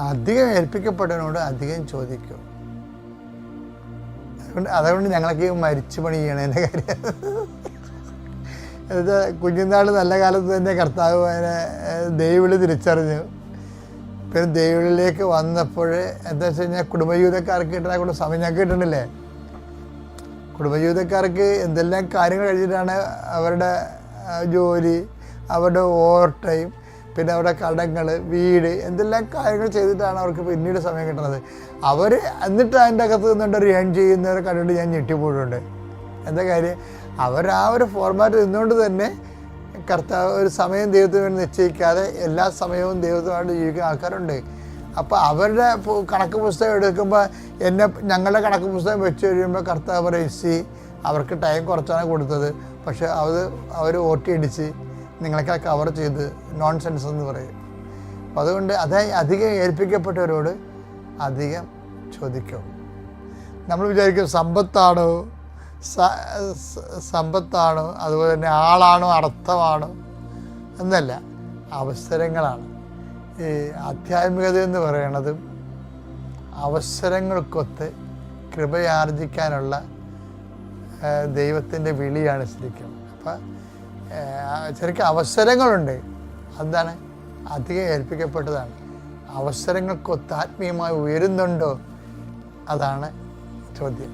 അധികം ഏൽപ്പിക്കപ്പെട്ടവനോട് അധികം ചോദിക്കും. അതുകൊണ്ട് ഞങ്ങളൊക്കെ മരിച്ചു പണി ചെയ്യണതിൻ്റെ കാര്യം എന്നുവെച്ചാൽ കുഞ്ഞുനാൾ നല്ല കാലത്ത് തന്നെ കർത്താവ് അതിനെ ദൈവവിളി തിരിച്ചറിഞ്ഞു. പിന്നെ ദൈവവിളിയിലേക്ക് വന്നപ്പോൾ എന്താ വെച്ച് കഴിഞ്ഞാൽ കുടുംബജീവിതക്കാർക്ക് കിട്ടുന്ന കൂടെ സമയം ഞങ്ങൾക്ക് കിട്ടണില്ലേ. കുടുംബജീവിതക്കാർക്ക് എന്തെല്ലാം കാര്യങ്ങൾ കഴിഞ്ഞിട്ടാണ് അവരുടെ ജോലി, അവരുടെ ഓവർ ടൈം, പിന്നെ അവരുടെ കടങ്ങൾ, വീട്, എന്തെല്ലാം കാര്യങ്ങൾ ചെയ്തിട്ടാണ് അവർക്ക് പിന്നീട് സമയം കിട്ടുന്നത്. അവർ എന്നിട്ട് അതിൻ്റെ അകത്ത് നിന്നുകൊണ്ട് ഒരു ഏൺ ചെയ്യുന്നവരെ കണ്ടിട്ട് ഞാൻ ഞെട്ടിപ്പോയിട്ടുണ്ട്. എന്താ കാര്യം, അവർ ആ ഒരു ഫോർമാറ്റ് നിന്നുകൊണ്ട് തന്നെ കർത്താവ് ഒരു സമയം ദൈവത്തിന് വേണ്ടി നിശ്ചയിക്കാതെ എല്ലാ സമയവും ദൈവത്തിനുമായിട്ട് ജീവിക്കുന്ന ആൾക്കാരുണ്ട്. അപ്പോൾ അവരുടെ കണക്ക് പുസ്തകം എടുക്കുമ്പോൾ ഞങ്ങളുടെ കണക്ക് പുസ്തകം വെച്ച് കഴിയുമ്പോൾ കർത്താവ് പറയും, അവർക്ക് ടൈം കുറച്ചാണ് കൊടുത്തത്, പക്ഷെ അവർ ഓട്ടി അടിച്ച് നിങ്ങളൊക്കെ കവർ ചെയ്ത് നോൺസെൻസ് എന്ന് പറയും. അപ്പം അതുകൊണ്ട് അധികം ഏൽപ്പിക്കപ്പെട്ടവരോട് അധികം ചോദിക്കും. നമ്മൾ വിചാരിക്കും സമ്പത്താണോ അതുപോലെ തന്നെ ആളാണോ അർത്ഥമാണോ എന്നല്ല, അവസരങ്ങളാണ്. ഈ ആധ്യാത്മികത എന്ന് പറയുന്നത് അവസരങ്ങൾക്കൊത്ത് കൃപയാർജിക്കാനുള്ള ദൈവത്തിൻ്റെ വിളിയാണ് ശരിക്കും. അപ്പം ശരിക്കും അവസരങ്ങളുണ്ട്, അതാണ് അധികം ഏൽപ്പിക്കപ്പെട്ടതാണ്. അവസരങ്ങൾക്കൊത്ത് ആത്മീയമായി ഉയരുന്നുണ്ടോ, അതാണ് ചോദ്യം.